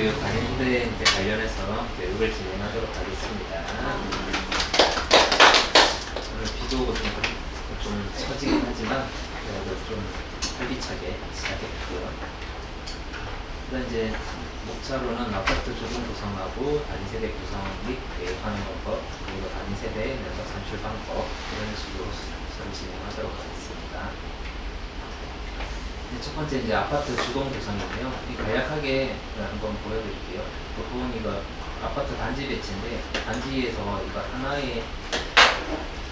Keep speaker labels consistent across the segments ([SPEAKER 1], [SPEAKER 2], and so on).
[SPEAKER 1] 교육 관련된 관련해서 교육을 진행하도록 하겠습니다. 오늘 비도 오고 좀 처지긴 하지만 그래도 좀 활기차게 시작했고요. 그다음 이제 목차로는 아파트 조정 구성하고 단위세대 구성 및 계획하는 방법, 그리고 단위세대 면적 산출 방법 이런 식으로 수업을 진행하도록 하겠습니다. 첫 번째 이제 아파트 주동 구성인데요. 이 간략하게 한번 보여드릴게요. 보통 이거 아파트 단지 배치인데 단지에서 이거 하나의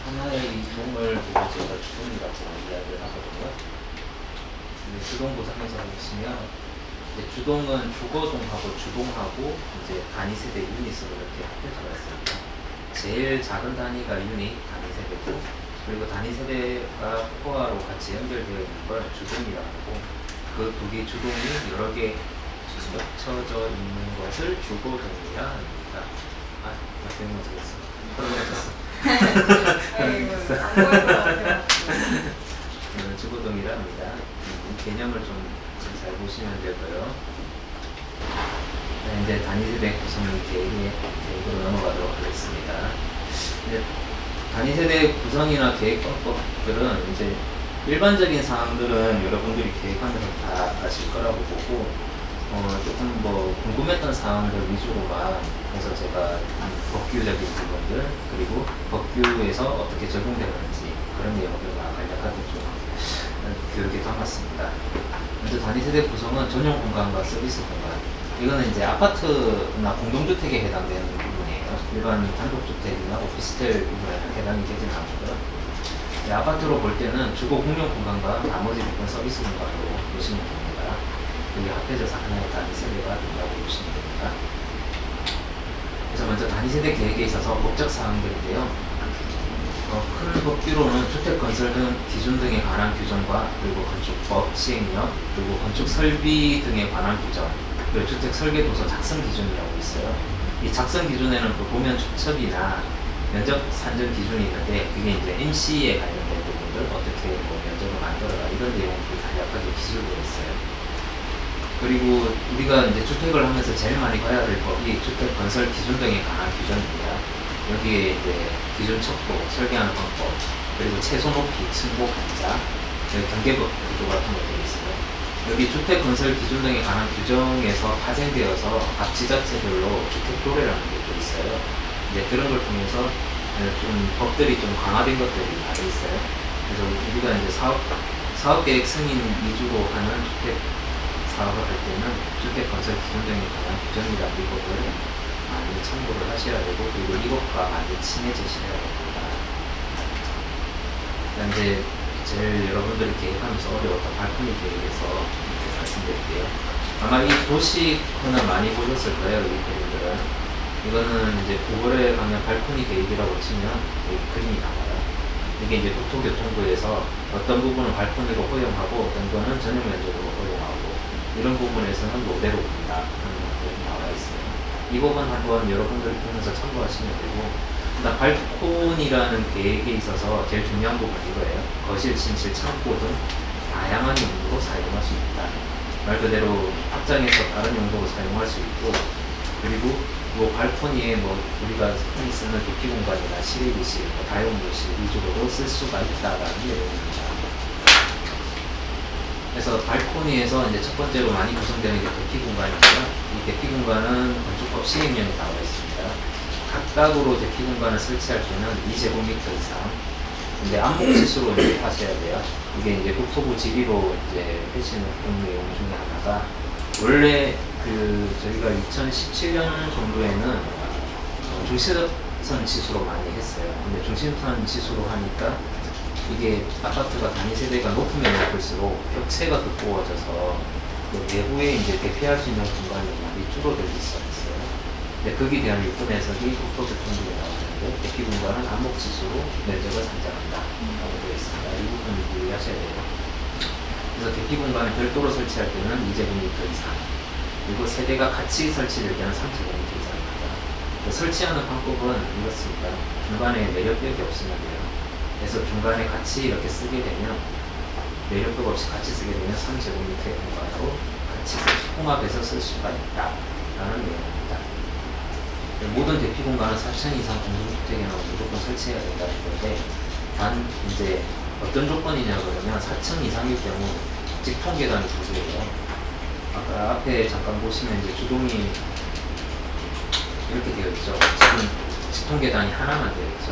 [SPEAKER 1] 이동을 보고 제가 주동이라고 이야기를 하거든요. 주동 구성에서 보시면 이제 주동은 주거동하고 주동하고 이제 단위세대 유닛으로 이렇게 합해져 있습니다. 제일 작은 단위가 유닛 단위세대고, 그리고 단위세대가 코어로 같이 연결되어 있는 걸 주동이라고 하고, 그 두 개 주동이 여러 개 겹쳐져 있는 것을 주거동이라 합니다. 주거동이라 합니다. 개념을 좀 잘 보시면 되고요. 이제 단위세대 구성 계획으로 넘어가도록 하겠습니다. 단위세대 구성이나 계획 방법들은 이제 일반적인 사항들은 여러분들이 계획하면서 다 아실 거라고 보고, 조금 궁금했던 사항들 위주로만 해서 제가 법규적인 부분들, 그리고 법규에서 어떻게 적용되는지 그런 내용들만 간략하게 좀 교육에 담았습니다. 먼저 단위세대 구성은 전용 공간과 서비스 공간. 이거는 이제 아파트나 공동주택에 해당되는 부분이에요. 일반 단독주택이나 오피스텔 부분에는 해당이 되진 않고요. 아파트로 볼 때는 주거 공용 공간과 나머지 부분 서비스 공간으로 보시면 됩니다. 여기 합해져서 하나의 단위세대가 된다고 보시면 됩니다. 그래서 먼저 단위세대 계획에 있어서 법적 사항들인데요. 큰 법규로는 주택 건설 등 기준 등에 관한 규정과, 그리고 건축법 시행령, 그리고 건축 설비 등에 관한 규정, 그리고 주택 설계 도서 작성 기준이라고 있어요. 이 작성 기준에는 도면 축척이나 면적 산정 기준이 있는데, 그게 이제 MC에 관련된 부분들, 어떻게 면적을 만들어라 이런 내용들이 간략하게 기술되어 있어요. 그리고 우리가 이제 주택을 하면서 제일 많이 봐야 될 법이 주택 건설 기준 등에 관한 규정입니다. 여기에 이제 기준 척도, 설계하는 방법, 그리고 최소 높이, 층고 간자, 경계법 구조 같은 것들이 있어요. 여기 주택 건설 기준 등에 관한 규정에서 파생되어서 각 지자체별로 주택조례라는 게 또 있어요. 이제 그런 걸 통해서 좀 법들이 좀 강화된 것들이 많이 있어요. 그래서 우리가 이제 사업계획 승인 위주로 하는 주택 사업을 할 때는 주택 건설 기준 등에 관한 규정이라는 이것을 많이 참고를 하셔야 되고, 그리고 이것과 많이 친해지셔야 됩니다. 이제 제일 여러분들이 계획하면서 어려웠던 발코니 계획에서 말씀드릴게요. 아마 이 도시권을 많이 보셨을 거예요, 이 그림들은. 이거는 이제 구글에 가면 발코니 계획이라고 치면 여기 그림이 나와요. 이게 이제 국토교통부에서 어떤 부분은 발코니로 허용하고 어떤 거는 전용 면적으로 허용하고, 이런 부분에서는 노대로 본다 하는 것들이 나와 있어요. 이 부분 한번 여러분들이 보면서 참고하시면 되고, 일단 발코니라는 계획에 있어서 제일 중요한 부분은 이거예요. 거실, 침실, 창고 등 다양한 용도로 사용할 수 있다. 말 그대로 확장해서 다른 용도로 사용할 수 있고, 그리고 발코니에 우리가 흔히 쓰는 대피 공간이나 실외기실, 다용도실 위주로도 쓸 수가 있다라는 내용입니다. 그래서 발코니에서 이제 첫 번째로 많이 구성되는 게 대피 공간이고요. 이 대피 공간은 건축법 시행령에 나와 있습니다. 각각으로 대피 공간을 설치할 때는 2제곱미터 이상. 근데 암묵지수로 이제 하셔야 돼요. 이게 이제 국토부 지리로 이제 해주는 그런 내용 중에 하나가, 원래 저희가 2017년 정도에는 중심선 지수로 많이 했어요. 근데 중심선 지수로 하니까 이게 아파트가 단위세대가 높으면 높을수록 벽체가 두꺼워져서 내부에 이제 대피할 수 있는 공간이 많이 줄어들기 시작했어요. 근데 거기에 대한 일본 해석이 국토교통부에 나오는데, 대피 공간은 암묵지수로 면적을 산정한다 라고 되어 있습니다. 이 부분을 유의하셔야 돼요. 그래서 대피 공간을 별도로 설치할 때는 2제곱미터 이상, 그리고 세대가 같이 설치될 때는 3제곱미터 이상입니다. 설치하는 방법은 이렇습니다. 중간에 내력벽이 없으면 돼요. 그래서 중간에 같이 이렇게 쓰게 되면, 내력벽 없이 같이 쓰게 되면 3제곱미터의 공간으로 같이 통합해서 쓸 수가 있다. 라는 내용입니다. 모든 대피 공간은 4층 이상 공동주택에는 무조건 설치해야 된다는 건데, 단 이제 어떤 조건이냐 그러면 4층 이상일 경우 직통 계단이 부수해요. 아까 앞에 잠깐 보시면 이제 주동이 이렇게 되어 있죠. 지금 직통 계단이 하나만 되어 있죠.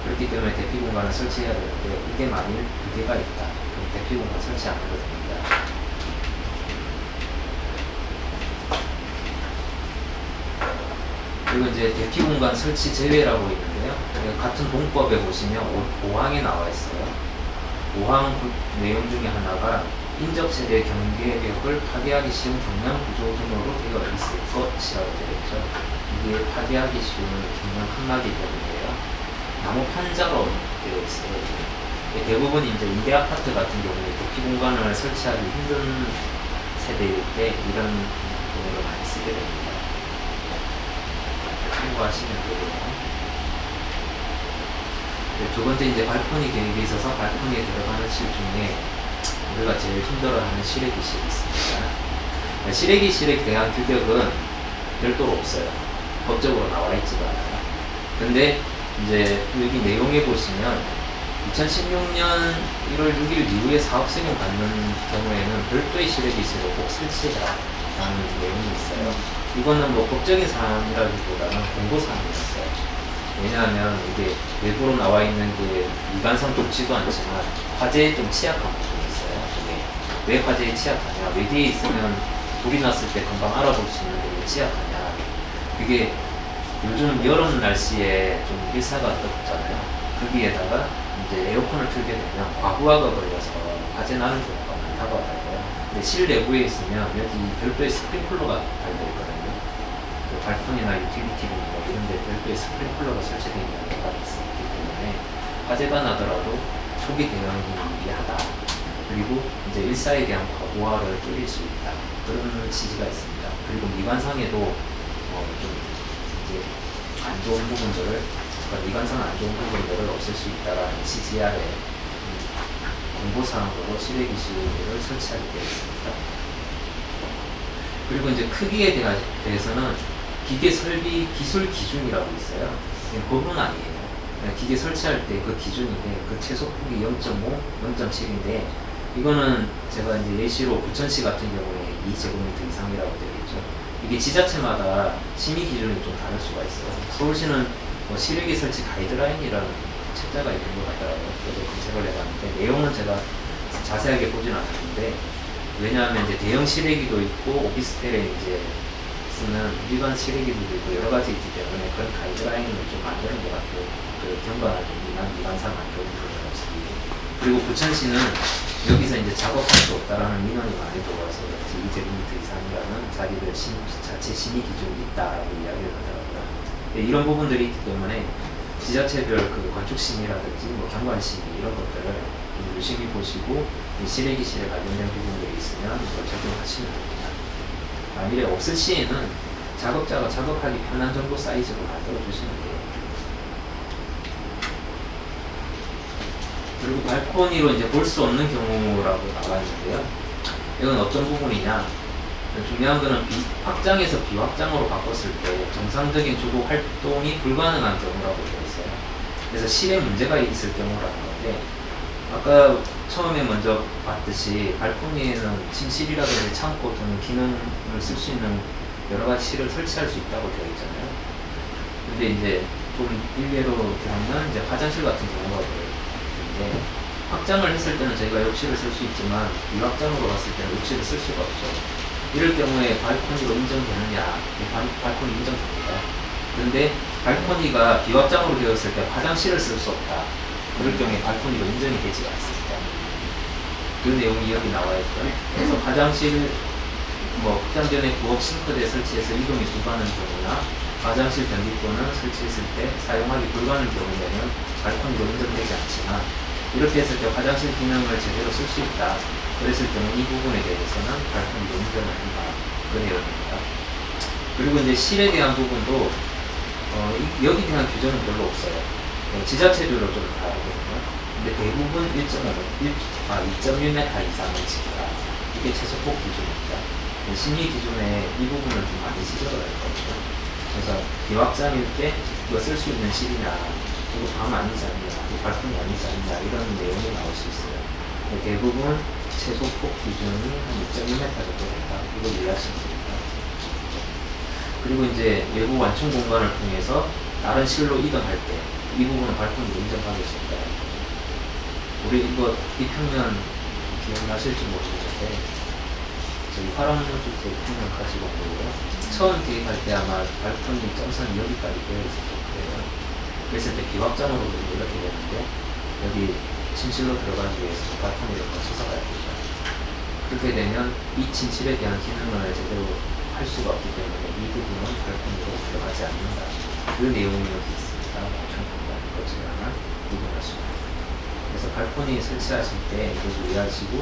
[SPEAKER 1] 그렇기 때문에 대피 공간을 설치해야 되는데, 이게 만일 2개가 있다. 그럼 대피 공간 설치 안 해도 됩니다. 그리고 이제 대피 공간 설치 제외라고 있는데요. 같은 동법에 보시면 5항에 나와 있어요. 5항 내용 중에 하나가 인접 세대 경계벽을 파괴하기 쉬운 경량 구조등으로 되어 있을 것이라고 되어 있죠. 이게 파괴하기 쉬운 경량 칸막이벽인데요. 나무 판자로 되어 있어요. 대부분 이제 임대 아파트 같은 경우에 대피 공간을 설치하기 힘든 세대일 때 이런 경우를 많이 쓰게 됩니다. 참고하시면 되고요. 두 번째 이제 발코니 계획에 있어서 발코니에 들어가는 실 중에 우리가 제일 힘들어하는 실외기실이 있습니다. 실외기실에 대한 규격은 별도로 없어요. 법적으로 나와 있지가 않아요. 근데 이제 여기 내용에 보시면 2016년 1월 6일 이후에 사업 승인 받는 경우에는 별도의 실외기실을 꼭 설치해라라는 내용이 있어요. 이거는 뭐 법적인 사항이라기보다는 공고사항이었어요. 왜냐하면 이게 외부로 나와 있는 게 미관상 좁지도 않지만 화재에 좀 취약한 부분이 있어요. 이게 왜 화재에 취약하냐? 외기에 있으면 불이 났을 때 금방 알아볼 수 있는데 왜 취약하냐? 그게 요즘 여름 날씨에 좀 일사가 떴잖아요. 거기에다가 이제 에어컨을 틀게 되면 과부하가 걸려서 화재 나는 경우가 많다고 하더라고요. 근데 실내부에 있으면 여기 별도의 스프링클러가 달려있거든요. 발코니나 유틸리티 룸 이런 데 별도의 스프링클러가 설치되어 있는 데가 있기 때문에 화재가 나더라도 초기 대응이 유리하다. 그리고 이제 일사에 대한 과부하를 줄일 수 있다. 그런 취지가 있습니다. 그리고 미관상에도 좀 이제 안 좋은 부분들을, 미관상 안 좋은 부분들을 없앨 수 있다라는 취지 아래 공고사항으로 실외기실을 설치하게 되어 있습니다. 그리고 이제 크기에 대해서는 기계 설비 기술 기준이라고 있어요. 법은 아니에요. 기계 설치할 때 그 기준인데 그 최소 폭이 0.5, 0.7인데 이거는 제가 이제 예시로 부천시 같은 경우에 2제곱미터 이상이라고 되어 있죠. 이게 지자체마다 심의 기준이 좀 다를 수가 있어요. 서울시는 뭐 실외기 설치 가이드라인이라는 책자가 있는 것 같더라고요. 저도 검색을 해봤는데 내용은 제가 자세하게 보진 않았는데, 왜냐하면 이제 대형 실외기도 있고 오피스텔에 이제 쓰는 일반 실외기들도 있고 여러 가지 있기 때문에 그런 가이드라인을 좀 만드는 것 같아요. 그 경관을 미관상 안 좋은 부분을 없애기. 그리고 부천시는 여기서 이제 작업할 수 없다라는 민원이 많이 들어와서 2제곱미터 이상이라는 자기들 자체 심의 기준이 있다라고 이야기를 하더라고요. 네, 이런 부분들이 있기 때문에 지자체별 그 건축심의라든지 뭐 경관심의 이런 것들을 좀 유심히 보시고 이 실외기실에 관련된 부분들이 있으면 이걸 적용하시면 됩니다. 만일에 없을 시에는 작업자가 작업하기 편한 정도 사이즈로 만들어 주시면 돼요. 그리고 발코니로 이제 볼 수 없는 경우라고 나와 있는데요. 이건 어떤 부분이냐? 중요한 거는 확장에서 비확장으로 바꿨을 때 정상적인 주거 활동이 불가능한 경우라고 되어 있어요. 그래서 실에 문제가 있을 경우라는 건데, 아까 처음에 먼저 봤듯이 발코니에는 침실이라든지 창고 또는 기능을 쓸 수 있는 여러 가지 실을 설치할 수 있다고 되어 있잖아요. 근데 이제 좀 일례로 들면 이제 화장실 같은 경우가 있는데, 확장을 했을 때는 저희가 욕실을 쓸 수 있지만 비확장으로 갔을 때는 욕실을 쓸 수가 없죠. 이럴 경우에 발코니로 인정되느냐? 발코니 인정됩니다. 그런데 발코니가 비확장으로 되었을 때 화장실을 쓸 수 없다. 그럴 경우에 발코니로 인정이 되지 않습니다. 그 내용이 여기 나와 있죠. 그래서 화장실, 뭐 확장 전에 부엌 싱크대 설치해서 이동이 불가능한 경우나 화장실 변기권을 설치했을 때 사용하기 불가능한 경우에는 발코니로 인정되지 않지만, 이렇게 했을 때 화장실 기능을 제대로 쓸 수 있다. 그랬을 경우 이 부분에 대해서는 발코니로 인정을 한다. 그 내용입니다. 그리고 이제 실에 대한 부분도 여기 대한 규정은 별로 없어요. 지자체별로 좀 다르거든요. 근데 대부분 2.1m 이상을 지켜라. 이게 최소폭 기준입니다. 심의 기준에 이 부분을 좀 많이 지적을 했거든요. 그래서 비확장일 때 이거 쓸 수 있는 실이냐, 이거 방 아니지 않냐, 이거 발품이 아니지 않냐, 이런 내용이 나올 수 있어요. 대부분 최소폭 기준이 한 2.1m 정도 된다. 이걸 이해하시면 됩니다. 그리고 이제 외부 완충 공간을 통해서 다른 실로 이동할 때 이 부분은 발품으로 인정하겠습니다. 우리 이거 뒷평면 기억나실지 모르겠는데 저희 화랑주택 평면 가지고 보고요. 처음 계획할 때 아마 발품이 점선이 여기까지 되어 있었을 거예요. 그랬을 때 비확장으로 이렇게 되는데 여기 침실로 들어가기 위해서 발품을 이렇게 쳐서 가야 되죠. 그렇게 되면 이 침실에 대한 기능을 제대로 할 수가 없기 때문에 이 부분은 발품으로 들어가지 않는다. 그 내용이 여기 있습니다. 완충 공간 것을 하나 구분하시고, 그래서 발코니 설치하실 때 이거 이해하시고,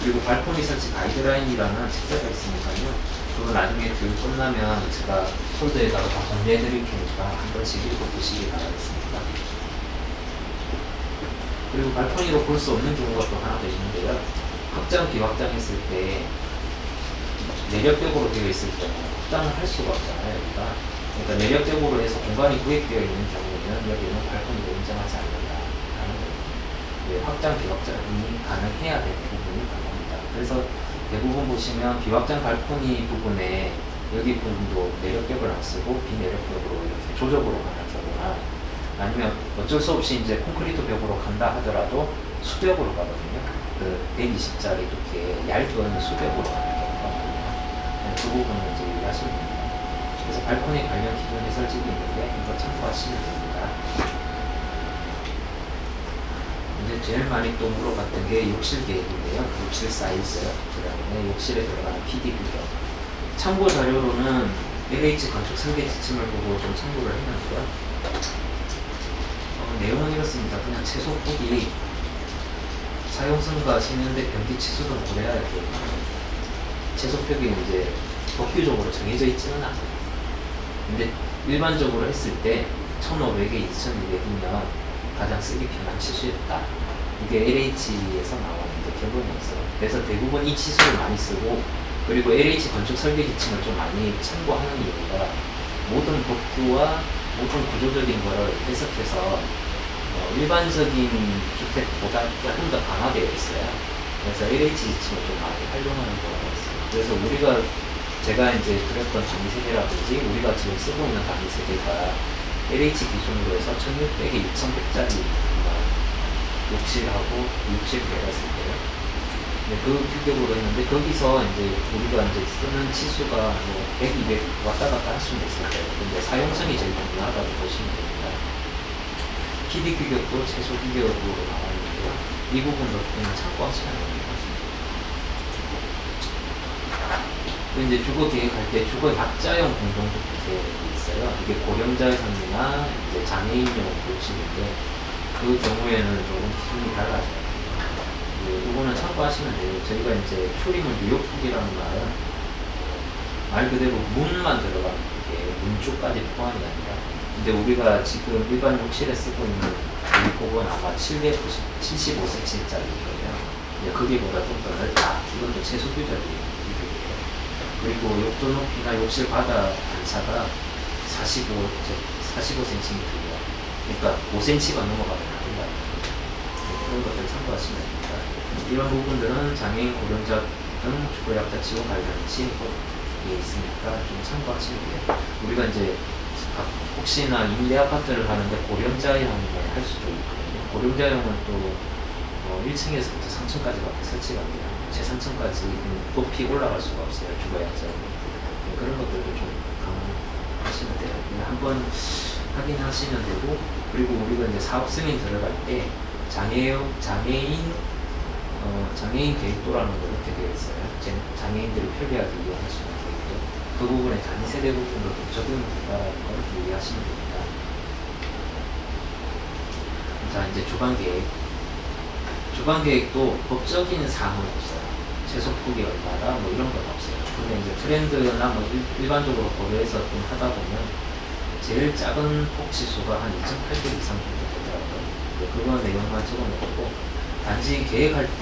[SPEAKER 1] 그리고 발코니 설치 가이드라인이라는 책자가 있으니까요. 그거 나중에 교육 끝나면 제가 폴더에다가 다 정리해 드릴 테니까 한 번씩 읽어보시기 바라겠습니다. 그리고 발코니로 볼 수 없는 경우가 또 하나 더 있는데요. 확장, 비확장했을 때 내력벽으로 되어 있을 때는 확장을 할 수가 없잖아요. 여기가. 그러니까 내력벽으로 해서 공간이 구획되어 있는 경우에는 여기는 발코니로 인정하지 않는다 하는 거예요. 확장, 비확장이 가능해야 되는 부분이 가능합니다. 그래서 대부분 보시면 비확장 발코니 부분에 여기 부분도 내력벽을 안 쓰고 비내력벽으로 이렇게 조적으로 가는 경우나, 아니면 어쩔 수 없이 이제 콘크리트 벽으로 간다 하더라도 수벽으로 가거든요. 그 120짜리 이렇게 얇은 수벽으로 가는 경우가 많아요. 그 부분은 이제 이해하시면 됩니다. 그래서 발코니 관련 기존 해설집이 있는데 이거 참고하시면 됩니다. 이제 제일 많이 또 물어봤던 게 욕실 계획인데요. 욕실 사이즈, 그 다음에 욕실에 들어가는 PD 규격. 참고 자료로는 LH 건축 설계 지침을 보고 좀 참고를 했는데요. 내용은 이렇습니다. 그냥 최소 폭이 사용성과 세면대 변기 치수도 고려해야 돼요. 최소폭이 이제 법규적으로 정해져 있지는 않아요. 근데 일반적으로 했을 때 1500에 2200이면 가장 쓰기 편한 치수였다. 이게 LH에서 나오는 결론이었어요. 그래서 대부분 이 치수를 많이 쓰고, 그리고 LH 건축 설계 지침을 좀 많이 참고하는 이유가 모든 법규와 모든 구조적인 거를 해석해서 일반적인 주택보다 조금 더 강화되어 있어요. 그래서 LH 지침을 좀 많이 활용하는 경우가 있어요. 그래서 우리가 제가 이제 그렸던 단위 세대라든지 우리가 지금 쓰고 있는 단위 세대가 LH 기준으로 해서 1600에 2100짜리 욕실하고 욕실 배웠을 때요. 그 규격으로 했는데 거기서 이제 우리가 이제 쓰는 치수가 뭐 100, 200 왔다 갔다 할 수는 있을 거예요. 근데 사용성이 제일 중요하다고 보시면 됩니다. PD 규격도 최소 규격으로 나와 있는데요. 이 부분도 그냥 참고하시면 됩니다. 이제 주거 계획할 때 주거 약자형 공동주택이 있어요. 이게 고령자형이나 이제 장애인용 욕실인데 그 경우에는 조금 기준이 달라져요. 이거는 참고하시면 돼요. 저희가 이제 출입문 유효폭이라는 말은 말 그대로 문만 들어가는 게 문쪽까지 포함이 아니라, 근데 우리가 지금 일반 욕실에 쓰고 있는 이 폭은 아마 775cm짜리 거예요. 거기보다 좀 더 넓다. 이것도 최소 규정이에요. 그리고 욕조 높이나 욕실 바닥 단차가 45cm예요. 그러니까 5cm가 넘어가면 안 된다. 그런 것들 참고하시면 됩니다. 이런 부분들은 장애인, 고령자 등 주거약자 지원 관련 시행법에 있으니까 좀 참고하시면 돼요. 우리가 이제 혹시나 임대 아파트를 하는데 고령자형을 할 수도 있거든요. 고령자형은 또 1층에서부터 3층까지밖에 설치가 안 돼요. 제3층까지 높이 올라갈 수가 없어요. 주거약자. 그런 것들도 좀 감안하시면 돼요. 한번 확인하시면 되고, 그리고 우리가 이제 사업 승인 들어갈 때 장애인 계획도라는 거 이렇게 되어 있어요. 장애인들을 편리하게 이용할 수 있는 계획도. 그 부분에 단위 세대 부분도 좀 적용이 된다는 걸 유의하시면 됩니다. 자, 이제 주방 계획. 주방 계획도 법적인 사항은 없어요. 최소 폭이 얼마다 뭐 이런 건 없어요. 근데 이제 트렌드나 뭐 일반적으로 고려해서 좀 하다 보면 제일 작은 폭 치수가 한 2,800 이상 정도 되더라고요. 그거 내용만 적어놓고, 단지 계획할 때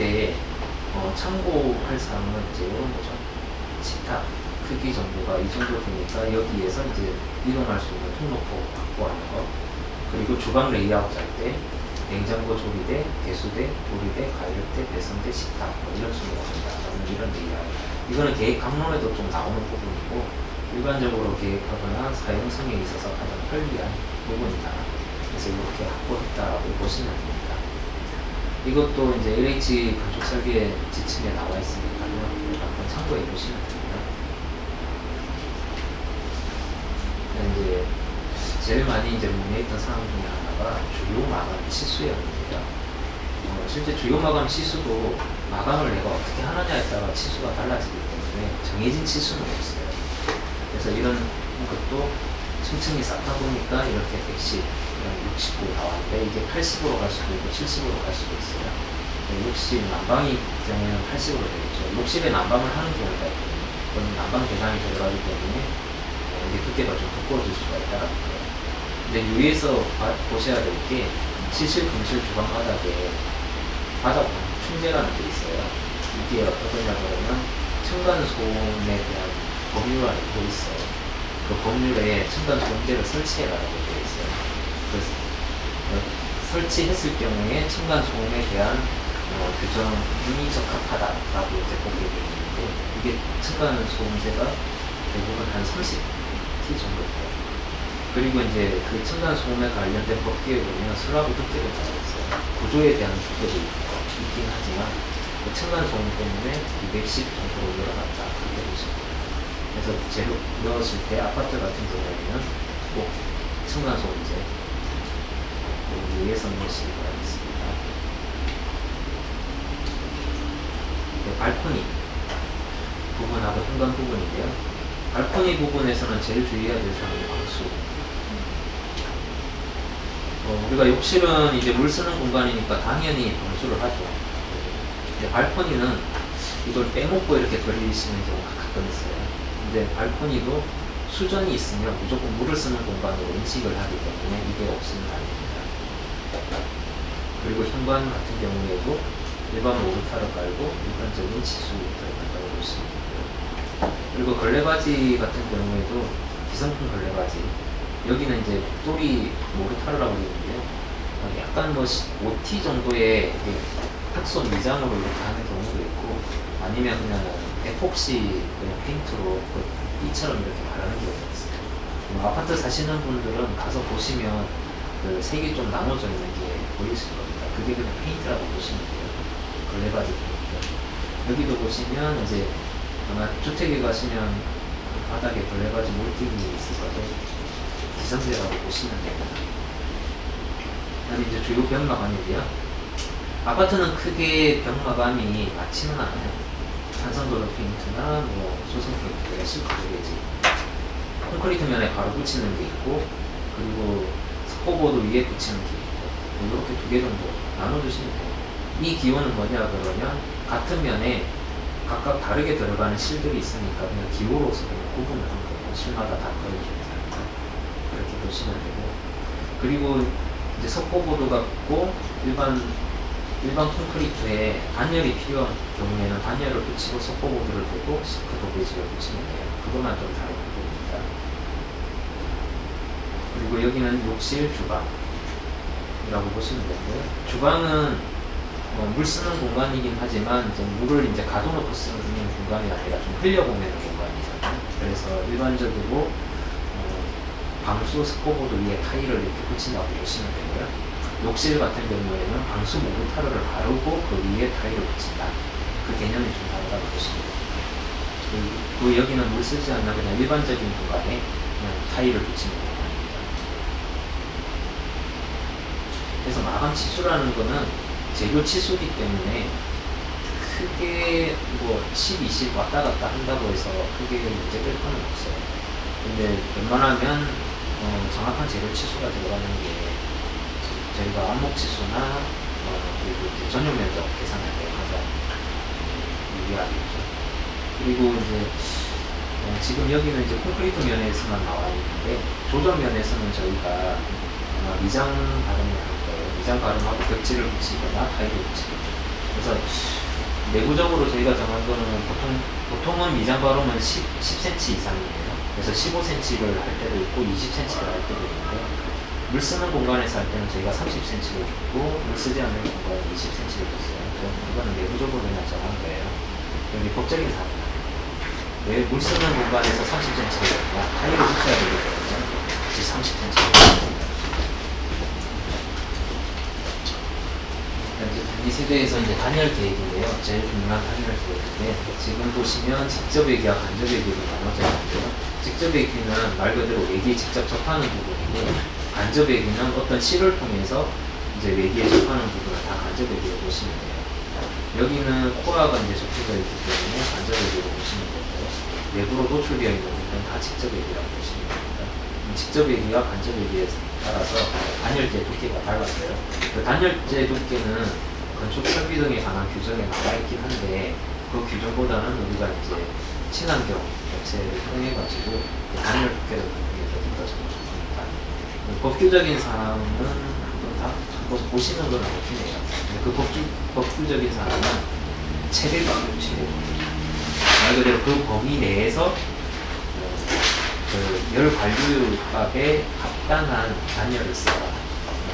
[SPEAKER 1] 참고할 사항은 이제 이런 거죠. 식탁 크기 정도가 이 정도 되니까 여기에서 이제 이동할 수 있는 통로포 확보하는 거, 그리고 주방 레이아웃 할 때 냉장고 조리대, 개수대, 조리대, 가열대, 배선대, 식탁 뭐 이런 순으로 한다라는 이런 레이아웃. 이거는 계획 강론에도 좀 나오는 부분이고 일반적으로 계획하거나 사용성에 있어서 가장 편리한 부분이다. 그래서 이렇게 확보했다라고 보시면 됩니다. 이것도 이제 LH 건축 설계 지침에 나와 있으니까요. 한번 참고해 보시면 됩니다. 이제 제일 많이 이제 문의했던 사항 중에 하나가 주요 마감 치수였는데요. 실제 주요 마감 치수도 마감을 내가 어떻게 하느냐에 따라 치수가 달라지기 때문에 정해진 치수는 없어요. 그래서 이런 것도 층층이 쌓다 보니까 이렇게 110, 60로 나왔는데 이게 80으로 갈 수도 있고 70으로 갈 수도 있어요. 60 난방이 경우에는 80으로 되겠죠. 60에 난방을 하는 경우가 있거든요. 그건 난방 대상이 들어가기 때문에 이게 두께가 좀 두꺼워질 수가 있다라는 거예요. 근데 유의해서 보셔야 될 게 실실 금실 주방 바닥에 바닥 충제라는 게 있어요. 이게 어떤 거냐 그러면 층간소음에 대한 법률안이 또 있어요. 그 법률에 층간소음제를 설치해라라고 되어 있어요. 그래서 설치했을 경우에 층간소음에 대한 규정이 적합하다라고 이제 보게 되어 있는데 이게 층간소음제가 대부분 한 30T 정도 돼요. 그리고 이제 그 층간소음에 관련된 법규에 보면 슬라브 두께도 나와 있어요. 구조에 대한 두께도 있긴 하지만 그 층간소음 때문에 210 정도로 늘어났다 그렇게 보시면 돼요. 그래서 재료 넣으실 때 아파트 같은 경우에는 꼭 층간소음제 위에서 넣으시기 바라겠습니다. 발코니 부분하고 현관 부분인데요. 발코니 부분에서는 제일 주의해야 될 사항이 방수. 우리가 욕실은 이제 물 쓰는 공간이니까 당연히 방수를 하죠. 근데 발코니는 이걸 빼먹고 이렇게 버리시는 경우가 가끔 있어요. 근데 발코니도 수전이 있으면 무조건 물을 쓰는 공간으로 인식을 하기 때문에 이게 없으면 안 됩니다. 그리고 현관 같은 경우에도 일반 모르타를 깔고 일반적인 치수를 간다고 보시면 되고요. 그리고 걸레바지 같은 경우에도 기성품 걸레바지, 여기는 이제 똘이 모르타르라고 그러는데요. 약간 뭐 5T 정도의 탁손 위장으로 이렇게 하는 경우도 있고 아니면 그냥 에폭시 그냥 페인트로 이처럼 이렇게 바르는 경우가 있어요. 아파트 사시는 분들은 가서 보시면 그 색이 좀 나눠져 있는 게 보이실 겁니다. 그게 그냥 페인트라고 보시면 돼요. 걸레바지 페인트. 여기도 보시면 이제 아마 주택에 가시면 그 바닥에 걸레바지 몰딩이 있을 거예요. 기성제라고 보시면 됩니다. 그다음에 이제 주요 벽마감인데요. 아파트는 크게 벽마감이 많지는 않아요. 산성도로 페인트나 뭐 소성 페인트가 실크되지. 콘크리트 면에 바로 붙이는 게 있고, 그리고 스코보드 위에 붙이는 게 있고, 이렇게 두 개 정도 나눠주시면 돼요. 이 기호는 뭐냐 그러면 같은 면에 각각 다르게 들어가는 실들이 있으니까 그냥 기호로서 그냥 구분을 한 거예요. 실마다 다 걸어줍니다. 이렇게 보시면 되고, 그리고 이제 석고보드가 있고 일반 콘크리트에 단열이 필요한 경우에는 단열을 붙이고 석고보드를 대고 시크 도배지를 붙이면 돼요. 그것만 좀 다른 부분입니다. 그리고 여기는 욕실 주방이라고 보시면 되고요. 주방은 물 쓰는 공간이긴 하지만 이제 물을 이제 가둬놓고 쓰는 공간이 아니라 좀 흘려보내는 공간이잖아요. 그래서 일반적으로 방수 스코보드 위에 타일을 이렇게 붙인다고 보시면 되고요. 욕실 같은 경우에는 방수 모르타르를 바르고 그 위에 타일을 붙인다. 그 개념이 좀 다르다고 보시면 됩니다. 그리고 여기는 물 쓰지 않는 그냥 일반적인 공간에 그냥 타일을 붙이는 공간입니다. 그래서 마감 치수라는 거는 재료 치수기 때문에 크게 뭐 10, 20 왔다 갔다 한다고 해서 크게 문제될 건 없어요. 근데 웬만하면 정확한 재료 치수가 들어가는 게 저희가 안목 치수나 그리고 이제 전용 면적 계산할 때 가장 유리하겠죠. 그리고 이제 지금 여기는 이제 콘크리트 면에서만 나와 있는데 조정 면에서는 저희가 미장 발음을 할 거예요. 미장 발음하고 벽지를 붙이거나 타일을 붙이거나. 그래서 내부적으로 저희가 정한 거는 보통 보통은 미장 바로는 10cm 이상이에요. 그래서 15cm를 할 때도 있고 20cm를 할 때도 있는데 물 쓰는 공간에서 할 때는 저희가 30cm를 줬고 물 쓰지 않는 공간에 20cm를 줬어요. 이거는 내부적으로 그냥 정한 거예요. 여기 법적인 사항입니다. 왜 물 쓰는 공간에서 30cm를 줬냐? 타일을 붙여야 되기 때문에 30cm를 이 세대에서 이제 단열 계획인데요. 제일 중요한 단열 계획인데 지금 보시면 직접 얘기와 간접 얘기로 나눠져 있는데요. 직접 얘기는 말 그대로 외기에 직접 접하는 부분이고 간접 얘기는 어떤 실을 통해서 이제 외기에 접하는 부분을 다 간접 얘기로 보시면 돼요. 여기는 코라가 이제 접혀져 있기 때문에 간접 얘기로 보시면 되고요. 내부로 노출되어 있는 부분은 다 직접 얘기라고 보시면 됩니다. 직접 얘기와 간접 얘기에 따라서 단열재 두께가 달라져요. 그 단열재 두께는 건축 설비 등에 관한 규정에 나와 있긴 한데 그 규정보다는 우리가 이제 친환경 업체를 통해가지고 단열 두께를 보는 게 조금 더 정확합니다. 법규적인 사항은 한번 보시는 건 좋긴 해요. 그 법규적인 사항은 체계관이에요. 말 그대로 그 범위 내에서 그 열 관류값에 합당한 단열을 써라.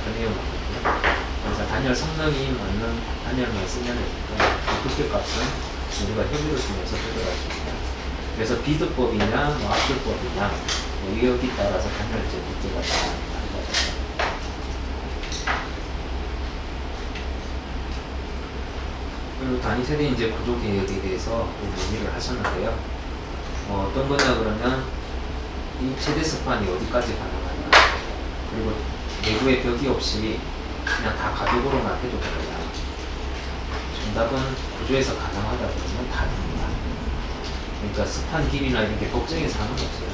[SPEAKER 1] 그런 내용이거든요. 그래서 단열 성능이 맞는 단열만 쓰면 되니까 그 두께값은 우리가 협의를 통해서 조절할 수 있다. 그래서 비드법이냐, 뭐 압술법이냐, 뭐 여기 따라서 단열재 두께가 다르거든요. 그리고 단위 세대 이제 구조 계획에 대해서 논의를 하셨는데요. 어떤 거냐 그러면 이 최대 스판이 어디까지 가능하냐, 그리고 내부에 벽이 없이 그냥 다 가격으로만 해도 되느냐. 정답은 구조에서 가능하다 그러면 다 됩니다. 그러니까 스판 길이나 이런 게 걱정이 사항은 없어요.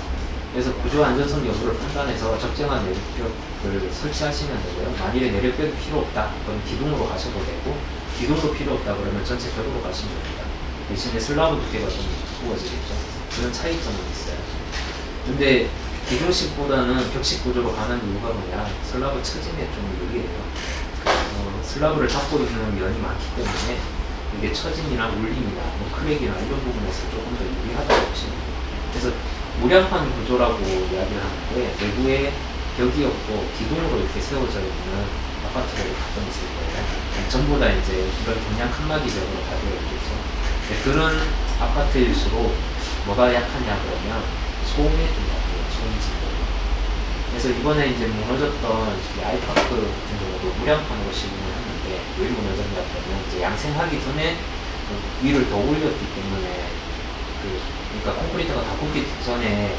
[SPEAKER 1] 그래서 구조 안전성 여부를 판단해서 적정한 내력벽을 설치하시면 되고요. 만일에 내력벽이 필요 없다 그럼 기둥으로 가셔도 되고, 기둥도 필요 없다 그러면 전체 벽으로 가시면 됩니다. 대신에 슬라브 두께가 좀 두꺼워지겠죠. 그런 차이점은 있어요. 근데 기둥식보다는 벽식 구조로 가는 이유가 뭐냐, 슬라브 처짐에 좀 유리해요. 슬라브를 잡고 있는 면이 많기 때문에 이게 처짐이나 울림이나 뭐 크랙이나 이런 부분에서 조금 더 유리하다고 보시면 돼요. 그래서 무량판 구조라고 이야기를 하는데 내부에 벽이 없고 기둥으로 이렇게 세워져 있는 아파트를 가끔 있을 거예요. 전부 다 이제 이런 경량 칸막이 벽으로 다 되어 있겠죠. 그런 아파트일수록 뭐가 약하냐 그러면 소음에 좀 약해요. 소음 진동. 그래서 이번에 이제 무너졌던 아이파크 같은 경우도 무량판으로 시공을 했는데 왜 무너졌냐 그러면 이제 양생하기 전에 위를 더 올렸기 때문에 그러니까 콘크리트가 다 굽기 전에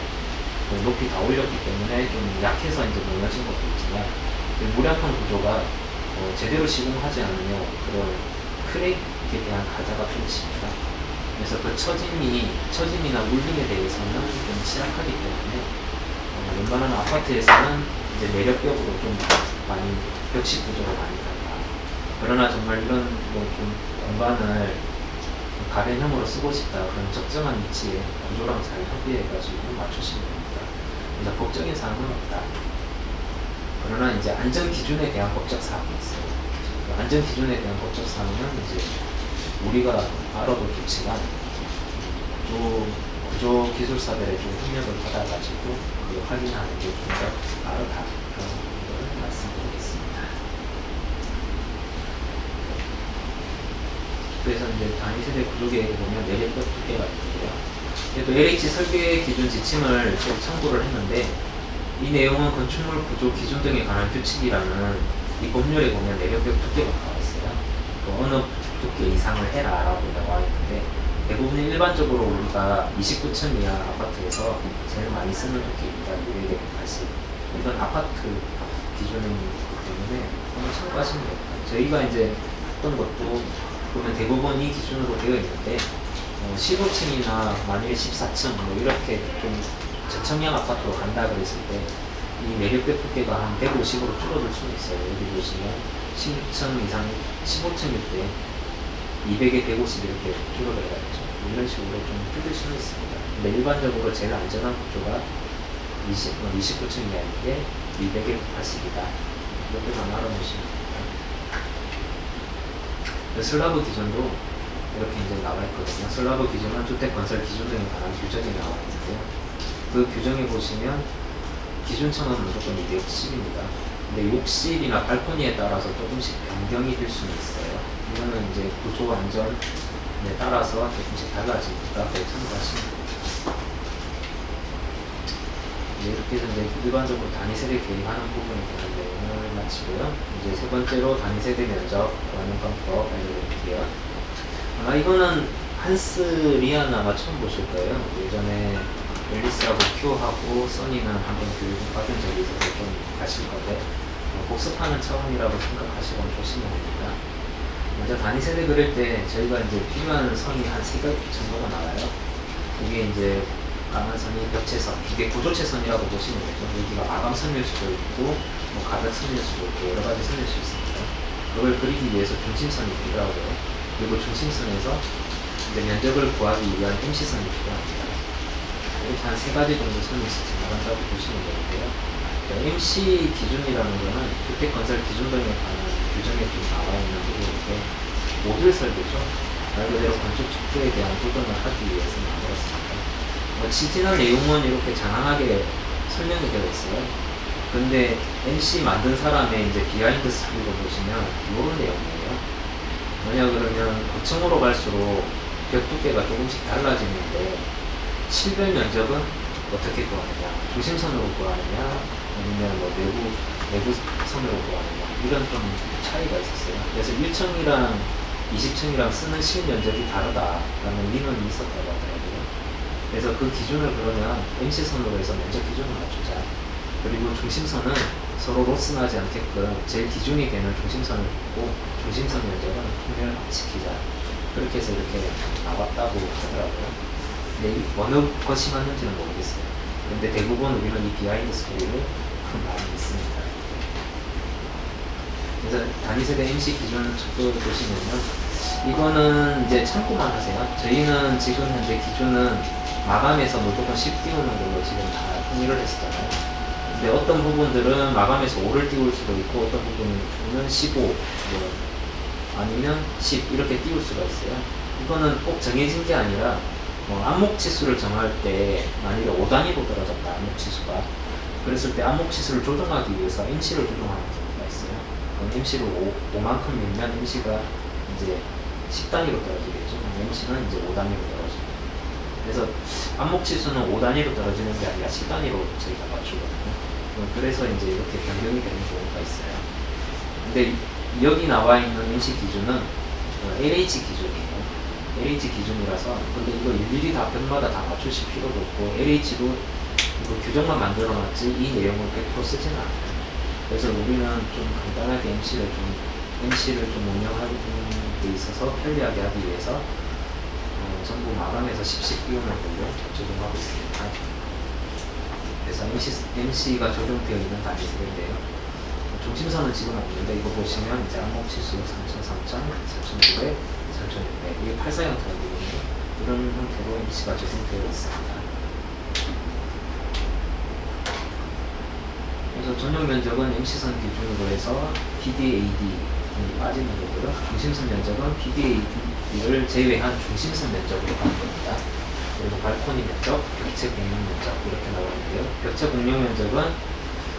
[SPEAKER 1] 높이 다 올렸기 때문에 좀 약해서 이제 무너진 것도 있지만 무량판 구조가 제대로 시공하지 않으면 그런 크랙에 대한 가자가 좀 있습니다. 그래서 그 처짐이나 울림에 대해서는 좀 취약하기 때문에 웬만한 아파트에서는 이제 내력벽으로 좀 많이 벽식 구조로 많이 간다. 그러나 정말 이런 뭐 좀 공간을 가변형으로 쓰고 싶다 그런 적정한 위치에 구조랑 잘 협의해가지고 맞추시면 됩니다. 그래서 법적인 사항은 없다. 그러나 이제 안전 기준에 대한 법적 사항이 있어요. 그 안전 기준에 대한 법적 사항은 이제 우리가 알아도 좋지만 좀 구조 기술사들의 좀 협력을 받아가지고 그 확인하는 게 좀 더 빠르다. 그런 걸 말씀드리겠습니다. 그래서 이제 단위 세대 구조 계획에 보면 내력벽 두께가 있는데요. 또 LH 설계 기준 지침을 좀 참고를 했는데 이 내용은 건축물 구조 기준 등에 관한 규칙이라는 이 법률에 보면 내력벽 두께가 나와 있어요. 또 어느 두께 이상을 해라라고 나와 있는데 대부분 일반적으로 우리가 29층 이하 아파트에서 제일 많이 쓰는 두께입니다. 280. 이건 아파트 기준이기 때문에 한번 참고하시면 됩니다. 저희가 이제 했던 것도 보면 대부분 이 기준으로 되어 있는데 15층이나 만약에 14층 뭐 이렇게 좀 저층형 아파트로 간다 그랬을 때 이 내력벽 두께가 한 150으로 줄어들 수는 있어요. 여기 보시면 16층 이상 15층일 때 200에 150 이렇게 줄어들어야죠. 이런 식으로 좀 줄일 수는 있습니다. 근데 일반적으로 제일 안전한 구조가 29층 이하인데 200에 80이다. 이것들만 알아보시면 됩니다. 슬라브 기준도 이렇게 이제 나와 있거든요. 슬라브 기준은 주택 건설 기준 등에 관한 규정이 나와 있는데요. 그 규정에 보시면 기준층은 무조건 210입니다. 근데 욕실이나 발코니에 따라서 조금씩 변경이 될 수는 있어요. 이거는 이제 구조 안전에 따라서 조금씩 달라지니까 그걸 참고하시면 됩니다. 네, 이렇게 해서 이제 일반적으로 단위세대 개입하는 부분에 대한 내용을 마치고요. 이제 세 번째로 단위세대 면적 관련관법 알려드릴게요. 아마 이거는 한스 리아는 아마 처음 보실 거예요. 예전에 앨리스하고 큐하고 써니는 한번 교육을 받은 적이 있어서 좀 아실 건데 복습하는 차원이라고 생각하시고 보시면 됩니다. 먼저 단위세대 그릴 때 저희가 이제 필요한 선이 한 3가지 정도가 나와요. 이게 이제 강한선이 벽체선, 이게 구조체선이라고 보시면 되죠. 여기가 마감선일 수도 있고 뭐 가벽선일 수도 있고 여러 가지 선일 수 있습니다. 그걸 그리기 위해서 중심선이 필요하고요. 그리고 중심선에서 이제 면적을 구하기 위한 MC선이 필요합니다. 이렇게 한 3가지 정도 선이 지나간다고 보시면 되는데요. MC 기준이라는 거는 주택 건설 기준 등에 관한 규정에 좀 나와 있는 부분인데 모듈 설계죠. 말 그대로 건축 척도에 대한 조정을 하기 위해서 만들었습니다. 지지난 내용은 이렇게 장황하게 설명이 되어 있어요. 근데 MC 만든 사람의 이제 비하인드 스토리로 보시면 이런 내용이에요. 뭐냐 그러면 고층으로 갈수록 벽 두께가 조금씩 달라지는데 실별 면적은 어떻게 구하느냐, 중심선으로 구하느냐, 아니면 뭐 내부 선으로 구하느냐 이런 좀 차이가 있었어요. 그래서 1층이랑 20층이랑 쓰는 실면적이 다르다라는 민원이 있었다고 하더라고요. 그래서 그 기준을 그러면 MC선으로 해서 면적 기준을 맞추자. 그리고 중심선은 서로 로스나지 않게끔 제일 기준이 되는 중심선을 두고 중심선 면적은 통일시키자. 그렇게 해서 이렇게 나왔다고 하더라고요. 근데 어느 것이 맞는지는 모르겠어요. 근데 대부분 우리는 이 비하인드 스토리를 많이 있습니다. 그래서 단위세대 MC 기준 척도를 보시면요. 이거는 이제 참고만 하세요. 저희는 지금 현재 기준은 마감에서 무조건 10 띄우는 걸로 지금 다 통일을 했었잖아요. 근데 어떤 부분들은 마감에서 5를 띄울 수도 있고 어떤 부분은 15, 뭐 아니면 10 이렇게 띄울 수가 있어요. 이거는 꼭 정해진 게 아니라 안목치수를 정할 때 만약에 5단위로 떨어졌다 안목치수가 그랬을 때 안목치수를 조정하기 위해서 MC를 조정하는 경우가 있어요. 그럼 MC를 5만큼 밀면 MC가 이제 10단위로 떨어지겠죠. MC는 이제 5단위로 떨어집니다. 그래서 안목치수는 5단위로 떨어지는 게 아니라 10단위로 저희가 맞추거든요. 그래서 이제 이렇게 변경이 되는 경우가 있어요. 근데 여기 나와 있는 MC 기준은 LH 기준이에요. LH 기준이라서 근데 이거 일일이 다 벽마다 다 맞추실 필요도 없고 LH도 이거 규정만 만들어놨지 이 내용을 100% 쓰지는 않아요. 그래서 우리는 좀 간단하게 MC를 좀 운영하는 데 있어서 편리하게 하기 위해서 전부 마감해서 10씩 띄우는 걸로 적용하고 있습니다. 그래서 MC가 적용되어 있는 단위세대인데요. 중심선은 지금 없는데 이거 보시면 이제 안목지수 3000, 3900, 3600 이게 84형 타입이거든요. 이런 형태로 MC가 적용되어 있습니다. 그래서 전용 면적은 MC선 기준으로 해서 PDAD 빠지는 거고요. 중심선 면적은 PDAD를 제외한 중심선 면적으로 가는 겁니다. 그리고 발코니 면적, 벽체 공용 면적 이렇게 나오는데요. 벽체 공용 면적은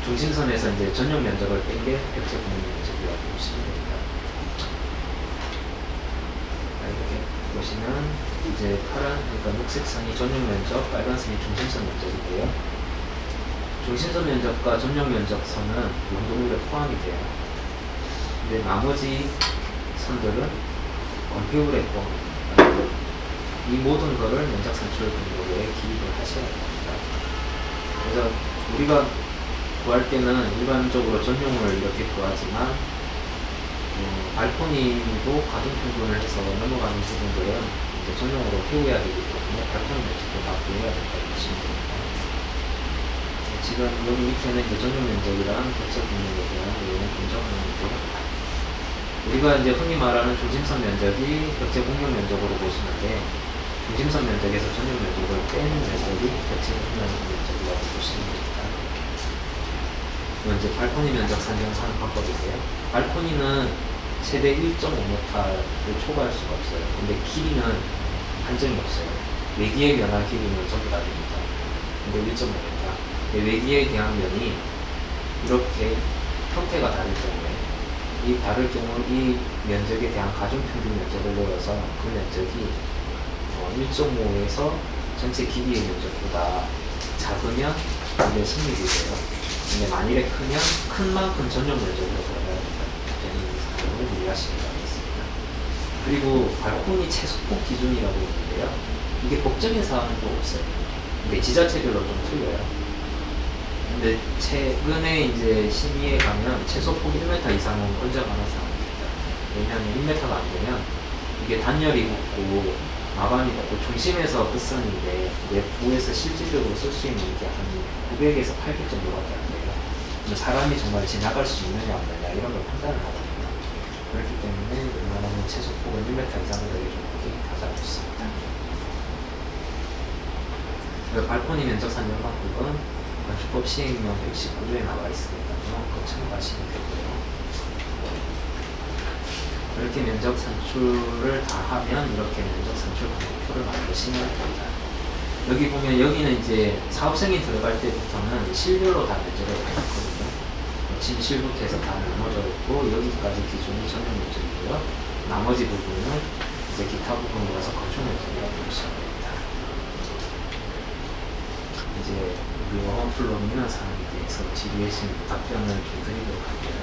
[SPEAKER 1] 중심선에서 이제 전용 면적을 뺀 게 벽체 공용 면적이라고 보시면 됩니다. 이렇게 보시면 이제 파란, 그러니까 녹색 선이 전용 면적, 빨간 선이 중심선 면적이고요. 중심선 면적과 전용 면적 선은 용도물에 포함이 돼요. 근데 나머지 선들은 건폐율에 포함됩니다. 이 모든 거를 면적 산출 근거에 기입을 하셔야 됩니다. 그래서 우리가 구할 때는 일반적으로 전용을 이렇게 구하지만 발코니도 가동평균을 해서 넘어가는 부분들은 이제 전용으로 태워야 되기 때문에 발코니 면적도 다 구해야 된다고 보시면 됩니다. 지금 여기 밑에는 이제 전용 면적이랑 벽체 공용에 대한 내용을 분석하는데요. 우리가 이제 흔히 말하는 중심선 면적이 벽체 공용 면적으로 보시면 돼. 중심선 면적에서 전용 면적을 빼는 면적이 벽체 공용 면적이라고 보시면 됩니다. 이건 이제 발코니 면적 산정하는 방법이고요. 발코니는 최대 1.5m를 초과할 수가 없어요. 근데 길이는 한정이 없어요. 외기의 면화 길이는 전부 다 됩니다. 근데 1.5m. 외기의 대항면이 이렇게 형태가 다를 경우에 이 다를 경우 이 면적에 대한 가중평균 면적을 넣어서 그 면적이 1.5에서 전체 길이의 면적보다 작으면 이게 성립이 돼요. 근데 만일에 크면 큰 만큼 전용 면적으로 들어가야 되는 사항을 유의하시기 바라겠습니다. 그리고 발코니 최소폭 기준이라고 있는데요. 이게 법적인 사항은 또 없어요. 근데 지자체별로 좀 틀려요. 근데 최근에 이제 심의에 가면 최소폭 1m 이상은 권장하는 사항입니다. 왜냐하면 1m가 안 되면 이게 단열이 붙고 마감이 붙고 중심에서 끝선인데 내부에서 실질적으로 쓸 수 있는 게 한 900에서 800 정도밖에 안 돼요. 사람이 정말 지나갈 수 있느냐 없느냐 이런 걸 판단을 하거든요. 그렇기 때문에 웬만하면 최소폭은 1m 이상으로 해주는 게 가장 좋습니다. 발코니 면적 산정방법은 건축법 시행령 119조에 나와 있으니까요. 그거 참고하시면 되고요. 이렇게 면적 산출을 다 하면 이렇게 면적 산출 방법표를 만드시면 됩니다. 여기 보면 여기는 이제 사업 승인 들어갈 때부터는 실별로 다 면적을 받았거든요. 진실부터 해서 다 나눠져 있고 여기까지 기준이 전용 면적이고요. 나머지 부분은 이제 기타 부분이라서 건축 면적이라고 보시면 됩니다. 이제 우리 원플로 있는 사항에 대해서 지리해신 답변을 좀 드리도록 할게요.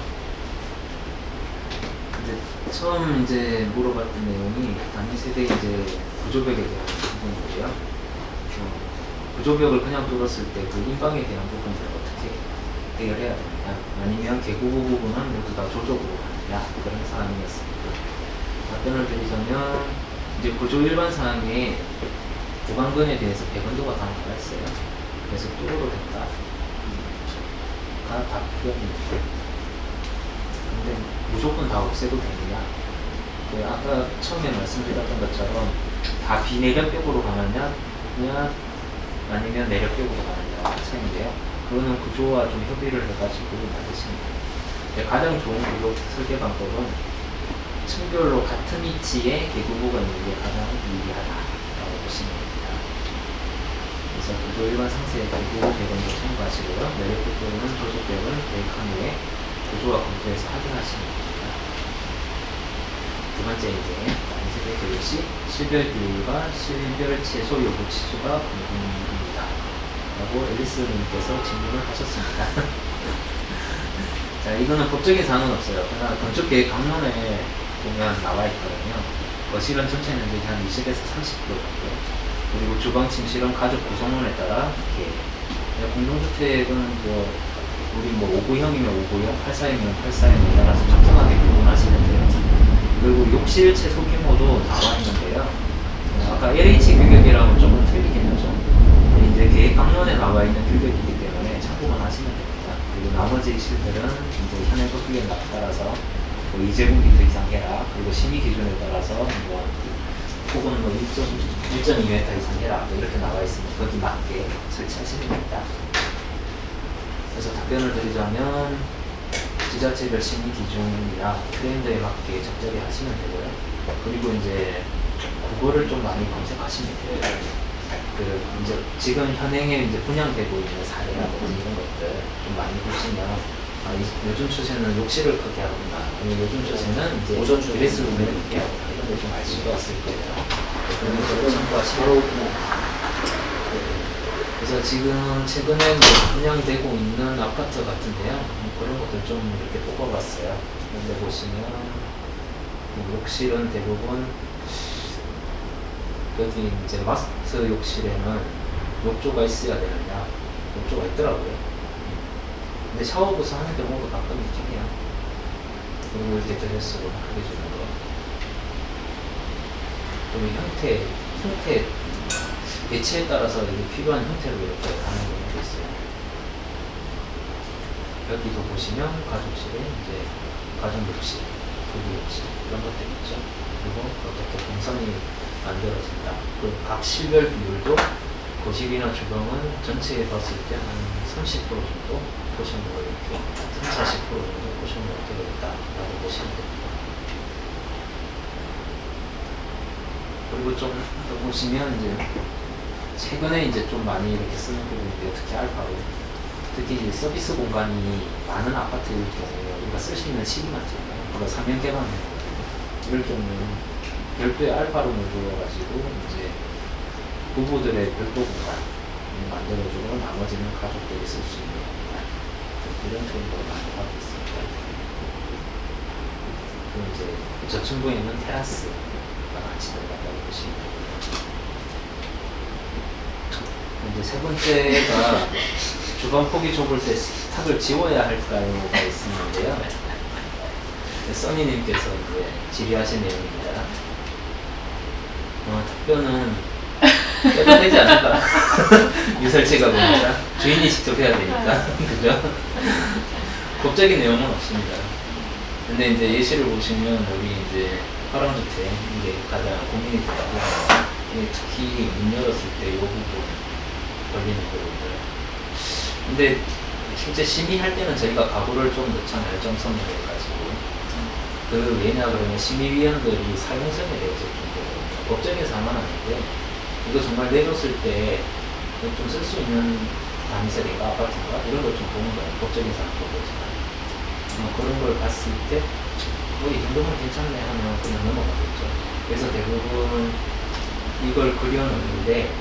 [SPEAKER 1] 이제 처음 이제 물어봤던 내용이 단위 세대 이제 구조벽에 대한 부분이고요. 구조벽을 그냥 뚫었을 때 그 인방에 대한 부분들을 어떻게 해결해야 되느냐, 아니면 개구부 부분은 모두 다 조적으로 가느냐, 그런 사항이었습니다. 답변을 드리자면 이제 구조 일반 사항에 구간근에 대해서 배건도가 다 나와 있어요. 그래서 뚫어도 된다. 가 답변입니다. 근데 무조건 다 없애도 되느냐? 아까 처음에 말씀드렸던 것처럼 다 비내력벽으로 가느냐, 아니면 내력벽으로 가느냐 차이인데요. 그거는 구조와 좀 협의를 해가지고 만드시면 돼요. 가장 좋은 구조 설계 방법은 층별로 같은 위치에 개구부가 있는 게 가장 유리하다라고 보시면 됩니다. 그래서 구조 일반 상세의 개구부 배경도 참고하시고요. 내력벽은 조직벽을 계획한 후에 구조와 검토해서 확인하시면 됩니다. 두 번째 이제 단세대 교육 시 실별 비율과 실별 최소 요구 치수가 궁금합니다. 라고 앨리스님께서 질문을 하셨습니다. 자, 이거는 법적인 사항은 없어요. 그러나 건축계획 강론에 보면 나와 있거든요. 거실은 전체 면적이 한 20에서 30% 정도. 그리고 주방, 침실은 가족 구성원에 따라 이렇게 공동주택은 우리 5구형이면 5구형, 8사형이면 8사형에 따라서 적정하게 구분하시면 돼요. 그리고 욕실 최소 규모도 나와 있는데요. 아까 LH 규격이랑은 조금 틀리긴 하죠. 이제 계획 강론에 나와 있는 규격이기 때문에 참고만 하시면 됩니다. 그리고 나머지 실들은 이제 현행법 규격에 따라서 2제곱미터 이상 해라. 그리고 심의 기준에 따라서 혹은 1.2m 이상 해라. 이렇게 나와 있으면 거기 맞게 설치하시면 됩니다. 그래서 답변을 드리자면 지자체별 심의 기준이나 트렌드에 맞게 적절히 하시면 되고요. 그리고 이제 그거를 좀 많이 검색하시면 돼요. 이제 지금 현행에 이제 분양되고 있는 사례라든지 이런 것들 좀 많이 보시면 요즘 추세는 욕실을 크게 하거나 아니면 요즘 추세는 이제 드레스룸을 크게 하거나 이런 걸 좀 알 수가 있을 거예요. 그런 것들을 참고하시면 그래서 지금 최근에 분양되고 있는 아파트 같은데요. 그런 것들 좀 이렇게 뽑아봤어요. 근데 보시면 욕실은 대부분 여기 이제 마스터 욕실에는 욕조가 있어야 되느냐, 욕조가 있더라고요. 근데 샤워부스 하는 경우도 가끔 있긴 해요. 그리고 이렇게 드레스로 크게 주는 거. 그리고 형태 배치에 따라서 이게 필요한 형태로 이렇게 가는 경우도 있어요. 여기도 보시면 가족실에 이제 가정욕실, 부부욕실 이런 것들이 있죠. 그리고 어떻게 동선이 만들어진다. 그리고 각 실별 비율도 거실이나 주방은 전체에 봤을 때 한 30% 정도 포션으로 이렇게 30, 40% 정도 포션으로 되어 있다라고 보시면 됩니다. 그리고 좀 더 보시면 이제 최근에 이제 좀 많이 이렇게 쓰는 부분인데 특히 알파로 특히 이제 서비스 공간이 많은 아파트일 경우에 우리가 쓸 수 있는 시기만 있잖아요. 그거 3년 개방하는 거거든요. 이럴 경우는 별도의 알파룸을 두어가지고 이제 부부들의 별도 공간을 만들어주고 나머지는 가족들이 쓸 수 있는 공간 이런 쪽으로 많이 하고 있습니다. 그리고 이제 저층부에 있는 테라스가 같이 들어간다고 보시면 됩니다. 이제 세 번째가 주방 폭이 좁을 때 식탁을 지워야 할까요가 있었는데요. 써니님께서 이제 질의하신 내용입니다. 답변은 빼도 되지 않을까? 유설치가 보니까 주인이 직접 해야 되니까 그죠? 법적인 내용은 없습니다. 근데 이제 예시를 보시면 우리 이제 화랑주택 이게 가장 고민이 되고 특히 문 열었을 때 이 부분 걸리는 거거든요. 근데 실제 심의할 때는 저희가 가구를 좀 넣잖아요. 점선을 해가지고. 왜냐 그러면 심의위원들이 사용성에 대해서 좀 보거든요. 법적인 사항은 아닌데 이거 정말 내줬을 때 좀 쓸 수 있는 단위세대인가 아파트인가 이런 걸 좀 보는 거예요. 법적인 사항도 보지만 그런 걸 봤을 때 이 정도면 괜찮네 하면 그냥 넘어가겠죠. 그래서 대부분 이걸 그려놓는데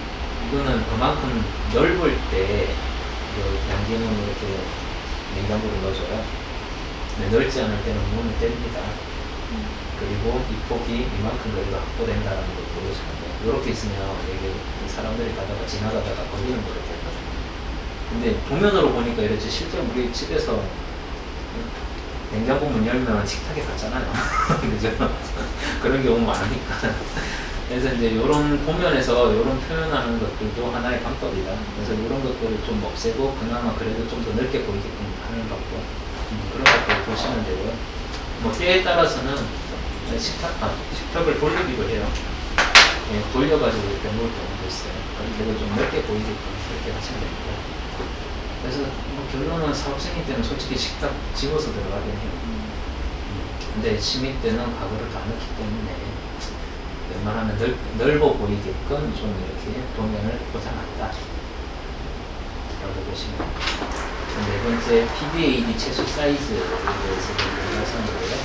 [SPEAKER 1] 이거는 그만큼 넓을 때 양기는 이렇게 냉장고를 넣어줘요. 근데 넓지 않을 때는 문을 뗍니다. 그리고 이 폭이 이만큼 거리가 확보된다는 걸 보여주는데 이렇게 있으면 이게 사람들이 가다가 지나가다가 걸리는 거를 되거든요. 근데 도면으로 보니까 이렇지 실제 우리 집에서 냉장고 문 열면 식탁에 갔잖아요. 그죠? 그런 경우 많으니까. 그래서 이제 이런 보면에서 이런 표현하는 것들도 하나의 방법이다. 그래서 이런 것들을 좀 없애고 그나마 그래도 좀 더 넓게 보이게끔 하는 방법. 그런 것들 보시면 되고요. 뭐 때에 따라서는 식탁을 돌리기도 해요. 예, 돌려가지고 이렇게 놓을 경우도 있어요. 그래도 좀 넓게 보이게끔 그렇게 하시면 됩니다. 그래서 뭐 결론은 사업생일 때는 솔직히 식탁 지워서 들어가긴 해요. 근데 심의 때는 가구를 다 넣기 때문에 웬만하면 넓어 보이게끔 좀 이렇게 도면을 포장한다 라고 보시면 됩니다. 네 번째 PDAD 최소 사이즈에 대해서 말씀드려요.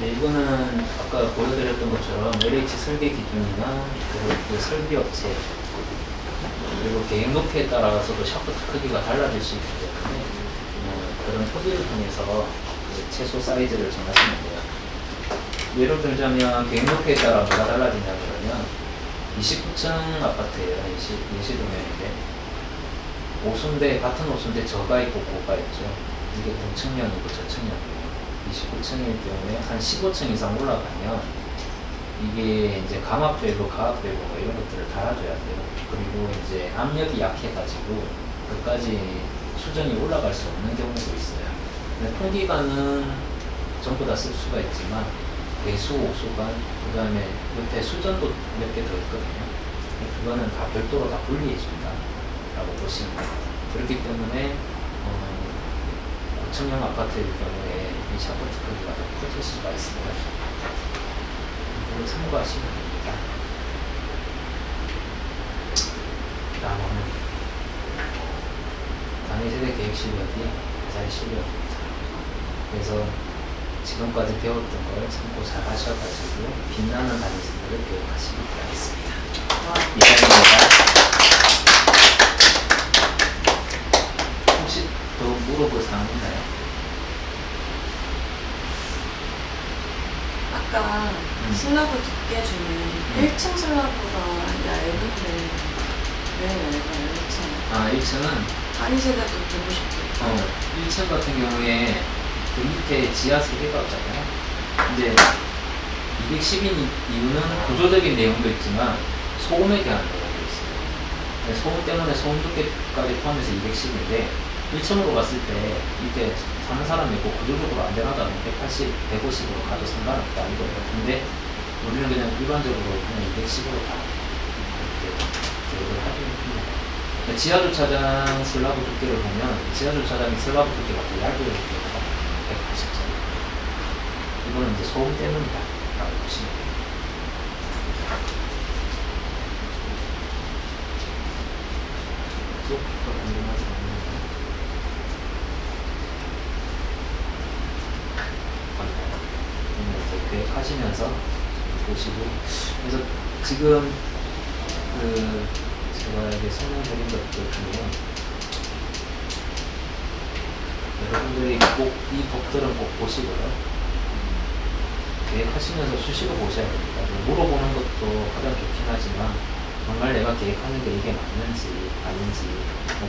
[SPEAKER 1] 네, 이거는 아까 보여드렸던 것처럼 LH 설계 기준이나 그 설비업체 그리고 계획 높이에 따라서도 샤프트 크기가 달라질 수 있기 때문에 그런 토기를 통해서 그 최소 사이즈를 정하시면 돼요. 예를 들자면 계획 높이에 따라 뭐가 달라지냐 그러면 29층 아파트예요. 예시도면인데 5순대 같은 5순대 저가 있고 고가 있죠. 이게 동층면이고 저층면이에요. 29층일 경우에 한 15층 이상 올라가면 이게 이제 감압되고 가압되고 뭐 이런 것들을 달아줘야 돼요. 그리고 이제 압력이 약해가지고 끝까지 수전이 올라갈 수 없는 경우도 있어요. 근데 통기관은 전부 다 쓸 수가 있지만 배수, 오수관, 그 다음에 옆에 수전도 몇 개 더 있거든요. 그거는 다 별도로 다 분리해준다 라고 보시면 됩니다. 그렇기 때문에 고층형 아파트일 경우에 이 샤프트 크기가 더 커질 수가 있어요. 이걸 참고하시면 됩니다. 다음은 단위세대 계획 실력이 가장 실력입니다. 그래서 지금까지 배웠던 걸 참고 잘 하셔가지고 빛나는 단위세대를 교육하시기 바라겠습니다. 이상입니다. 혹시 더 물어볼 사항 있나요?
[SPEAKER 2] 아까 슬라브 두께 중에 1층 슬라브가 얇은데 왜 얇아요? 1층?
[SPEAKER 1] 1층은
[SPEAKER 2] 단위세대도 보고 싶어요.
[SPEAKER 1] 1층 같은 경우에 그 밑에 지하 세대가 없잖아요. 근데 210인 이유는 구조적인 내용도 있지만 소음에 대한 내용도 있어요. 소음 때문에 소음 두께까지 포함해서 210인데 1층으로 갔을 때 이게 사는 사람이 있고 구조적으로 안전하다면 180, 150으로 가도 상관없다 이거예요. 근데 우리는 그냥 일반적으로 그냥 210으로 다 이렇게 계획을 하긴 합니다. 지하주차장 슬라브 두께를 보면 지하주차장의 슬라브 두께가 더 얇은 경우가 180짜리. 이거는 이제 소음 때문이다 라고 보시면 됩니다. 이쪽도 궁금하지 않나요? 이제 계획하시면서 보시고, 그래서 지금 제가 이제 설명드린 것들 중에 여러분들이 꼭 이 법들은 꼭 보시고요. 계획하시면서 수시로 보셔야 됩니다. 물어보는 것도 가장 좋긴 하지만 정말 내가 계획하는 게 이게 맞는지 아닌지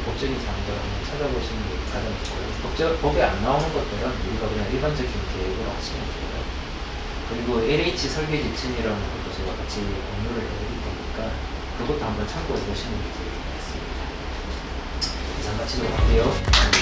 [SPEAKER 1] 법적인 사항들을 한번 찾아보시는 게 가장 좋고요. 법에 안 나오는 것들은 우리가 그냥 일반적인 계획으로 하시면 돼요. 그리고 LH 설계 지침이라는 것도 제가 같이 공유를 해드릴 테니까 그것도 한번 참고해 보시는 게 좋을 것 같습니다. 이상 마치도록 할게요.